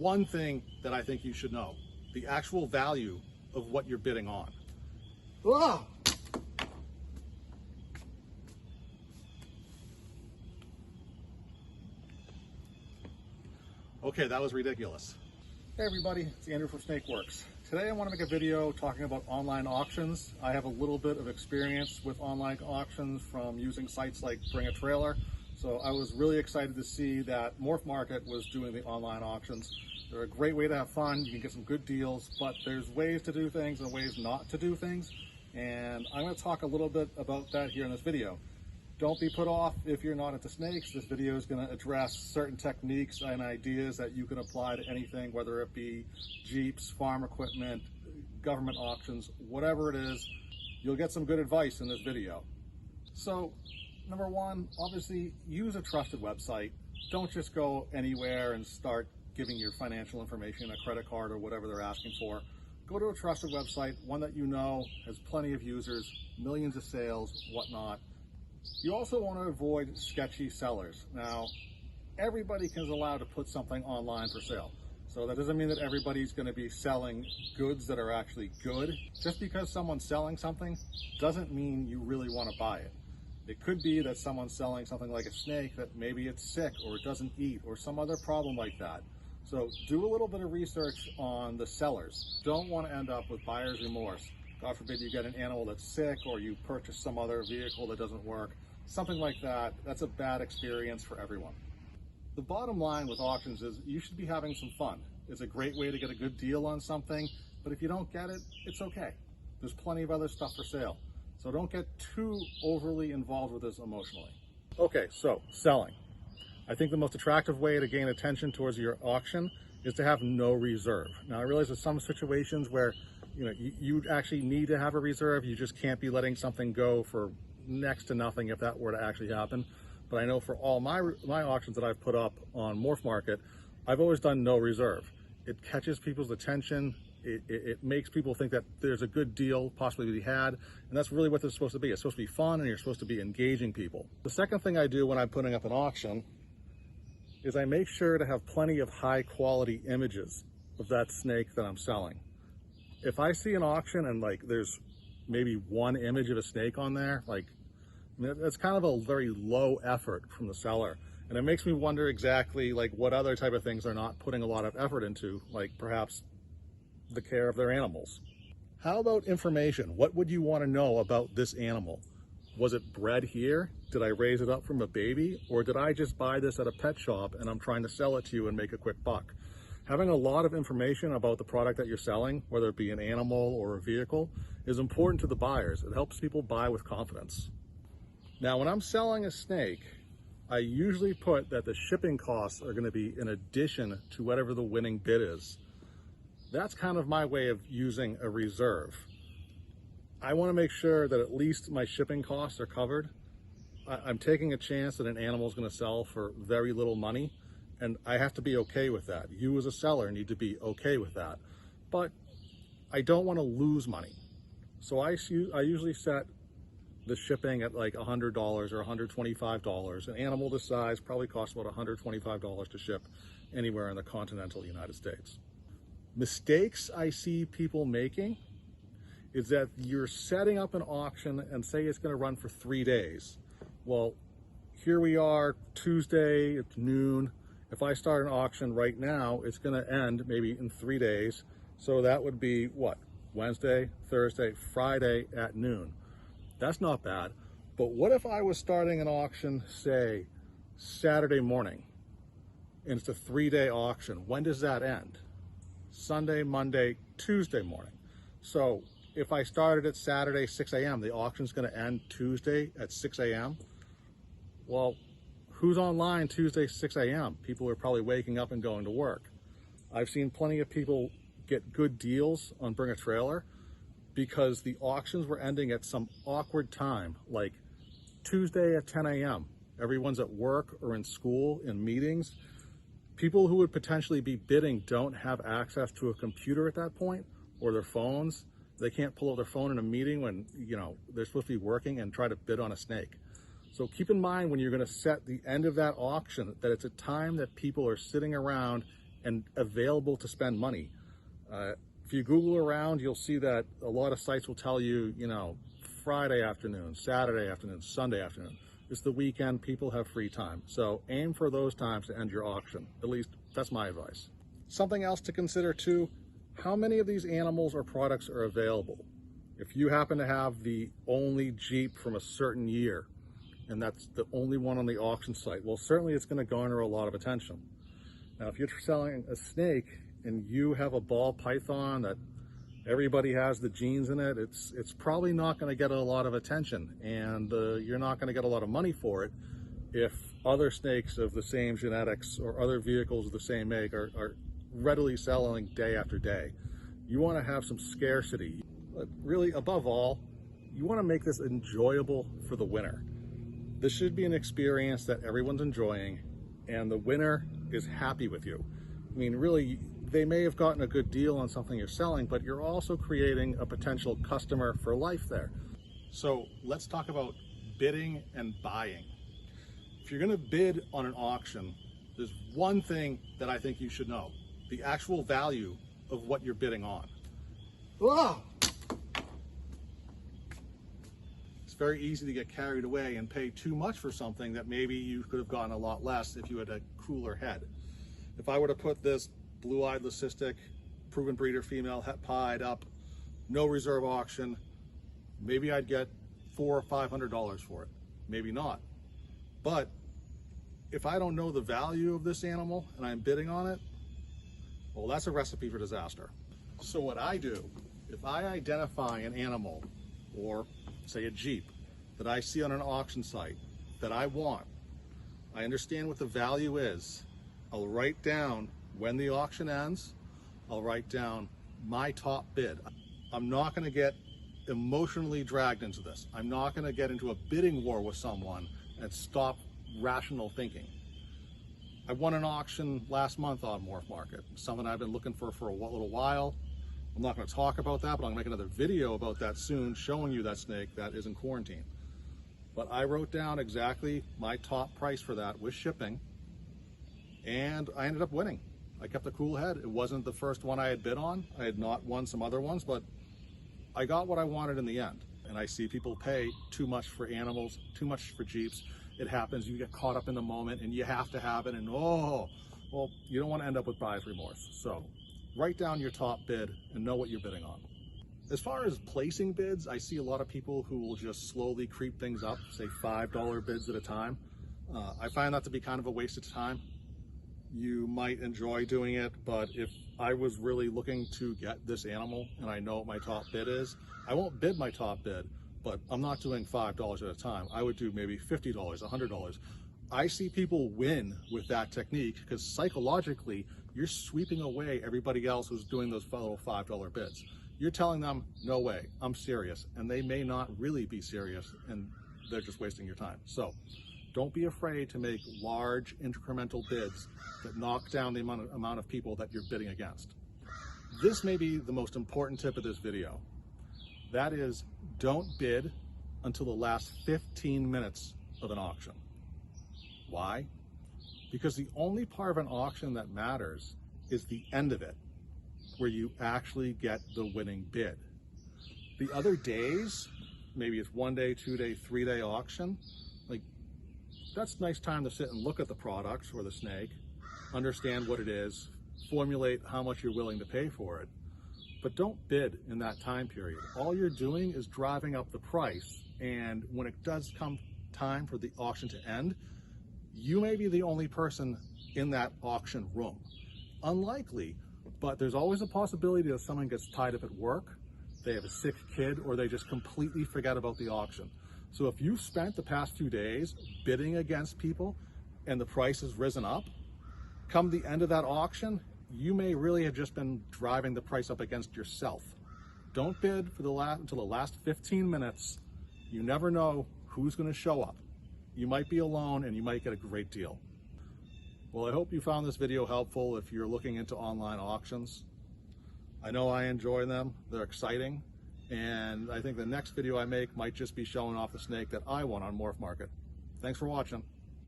one thing that I think you should know: the actual value of what you're bidding on. Ah! Okay, that was ridiculous. Hey everybody, it's Andrew from Snakeworks. Today I want to make a video talking about online auctions. I have a little bit of experience with online auctions from using sites like Bring a Trailer. So I was really excited to see that Morph Market was doing the online auctions. They're a great way to have fun. You can get some good deals, but there's ways to do things and ways not to do things. And I'm going to talk a little bit about that here in this video. Don't be put off if you're not into snakes. This video is going to address certain techniques and ideas that you can apply to anything, whether it be Jeeps, farm equipment, government auctions, whatever it is. You'll get some good advice in this video. So, number one, obviously use a trusted website. Don't just go anywhere and start giving your financial information, a credit card or whatever they're asking for. Go to a trusted website, one that you know has plenty of users, millions of sales, whatnot. You also want to avoid sketchy sellers. Now, everybody is allowed to put something online for sale. So that doesn't mean that everybody's going to be selling goods that are actually good. Just because someone's selling something doesn't mean you really want to buy it. It could be that someone's selling something like a snake that maybe it's sick or it doesn't eat or some other problem like that. So do a little bit of research on the sellers. Don't want to end up with buyer's remorse. God forbid you get an animal that's sick or you purchase some other vehicle that doesn't work. Something like that, that's a bad experience for everyone. The bottom line with auctions is you should be having some fun. It's a great way to get a good deal on something, but if you don't get it, it's okay. There's plenty of other stuff for sale. So don't get too overly involved with this emotionally. Okay, so selling. I think the most attractive way to gain attention towards your auction is to have no reserve. Now I realize there's some situations where you actually need to have a reserve. You just can't be letting something go for next to nothing if that were to actually happen. But I know for all my auctions that I've put up on Morph Market, I've always done no reserve. It catches people's attention. It makes people think that there's a good deal possibly to be had, and that's really what it's supposed to be. It's supposed to be fun, and you're supposed to be engaging people. The second thing I do when I'm putting up an auction is I make sure to have plenty of high quality images of that snake that I'm selling. If I see an auction and there's maybe one image of a snake on there, that's kind of a very low effort from the seller. And it makes me wonder exactly what other type of things they're not putting a lot of effort into, like perhaps the care of their animals. How about information? What would you want to know about this animal? Was it bred here? Did I raise it up from a baby? Or did I just buy this at a pet shop and I'm trying to sell it to you and make a quick buck? Having a lot of information about the product that you're selling, whether it be an animal or a vehicle, is important to the buyers. It helps people buy with confidence. Now, when I'm selling a snake, I usually put that the shipping costs are going to be in addition to whatever the winning bid is. That's kind of my way of using a reserve. I want to make sure that at least my shipping costs are covered. I'm taking a chance that an animal is going to sell for very little money, and I have to be okay with that. You as a seller need to be okay with that. But I don't want to lose money. So I usually set the shipping at like $100 or $125. An animal this size probably costs about $125 to ship anywhere in the continental United States. Mistakes I see people making is that you're setting up an auction and say it's going to run for 3 days. Well, here we are, Tuesday, it's noon. If I start an auction right now, it's going to end maybe in 3 days. So that would be what? Wednesday, Thursday, Friday at noon. That's not bad. But what if I was starting an auction, say, Saturday morning, and it's a 3-day auction? When does that end? Sunday, Monday, Tuesday morning. So if I started at Saturday, 6 a.m., the auction's going to end Tuesday at 6 a.m. Well, who's online Tuesday, 6 a.m.? People are probably waking up and going to work. I've seen plenty of people get good deals on Bring a Trailer because the auctions were ending at some awkward time, like Tuesday at 10 a.m. Everyone's at work or in school, in meetings. People who would potentially be bidding don't have access to a computer at that point or their phones. They can't pull out their phone in a meeting when, they're supposed to be working and try to bid on a snake. So keep in mind when you're going to set the end of that auction that it's a time that people are sitting around and available to spend money. If you Google around, you'll see that a lot of sites will tell you, you know, Friday afternoon, Saturday afternoon, Sunday afternoon. It's the weekend, people have free time. So aim for those times to end your auction. At least that's my advice. Something else to consider too, how many of these animals or products are available? If you happen to have the only Jeep from a certain year, and that's the only one on the auction site, well, certainly it's going to garner a lot of attention. Now, if you're selling a snake and you have a ball python that everybody has the genes in it, it's probably not going to get a lot of attention, and you're not going to get a lot of money for it if other snakes of the same genetics or other vehicles of the same make are readily selling day after day. You want to have some scarcity. But really, above all, you want to make this enjoyable for the winner. This should be an experience that everyone's enjoying and the winner is happy with you. I mean, really, they may have gotten a good deal on something you're selling, but you're also creating a potential customer for life there. So let's talk about bidding and buying. If you're going to bid on an auction, there's one thing that I think you should know: the actual value of what you're bidding on. Whoa! It's very easy to get carried away and pay too much for something that maybe you could have gotten a lot less if you had a cooler head. If I were to put this blue-eyed leucistic proven breeder female het pied up, no reserve auction, maybe I'd get $400 or $500 for it. Maybe not. But if I don't know the value of this animal and I'm bidding on it, well, that's a recipe for disaster. So what I do, if I identify an animal, or say a Jeep, that I see on an auction site that I want, I understand what the value is, I'll write down when the auction ends, I'll write down my top bid. I'm not going to get emotionally dragged into this. I'm not going to get into a bidding war with someone and stop rational thinking. I won an auction last month on Morph Market, something I've been looking for a little while. I'm not going to talk about that, but I'm going to make another video about that soon, showing you that snake that is in quarantine. But I wrote down exactly my top price for that with shipping, and I ended up winning. I kept a cool head. It wasn't the first one I had bid on. I had not won some other ones, but I got what I wanted in the end. And I see people pay too much for animals, too much for Jeeps. It happens, you get caught up in the moment and you have to have it, and oh, well, you don't want to end up with buyer's remorse. So write down your top bid and know what you're bidding on. As far as placing bids, I see a lot of people who will just slowly creep things up, say $5 bids at a time. I find that to be kind of a waste of time. You might enjoy doing it, but if I was really looking to get this animal and I know what my top bid is, I won't bid my top bid, but I'm not doing $5 at a time. I would do maybe $50, $100. I see people win with that technique because psychologically, you're sweeping away everybody else who's doing those little $5 bids. You're telling them, no way, I'm serious. And they may not really be serious, and they're just wasting your time. So don't be afraid to make large incremental bids that knock down the amount of people that you're bidding against. This may be the most important tip of this video. That is, don't bid until the last 15 minutes of an auction. Why? Because the only part of an auction that matters is the end of it, where you actually get the winning bid. The other days, maybe it's 1 day, 2 day, 3 day auction, like, that's nice time to sit and look at the product or the snake, understand what it is, formulate how much you're willing to pay for it. But don't bid in that time period. All you're doing is driving up the price, and when it does come time for the auction to end, you may be the only person in that auction room. Unlikely, but there's always a possibility that someone gets tied up at work, they have a sick kid, or they just completely forget about the auction. So if you've spent the past 2 days bidding against people and the price has risen up, come the end of that auction, you may really have just been driving the price up against yourself. Don't bid for until the last 15 minutes. You never know who's going to show up. You might be alone and you might get a great deal. Well, I hope you found this video helpful if you're looking into online auctions. I know I enjoy them. They're exciting. And I think the next video I make might just be showing off the snake that I won on Morph Market. Thanks for watching.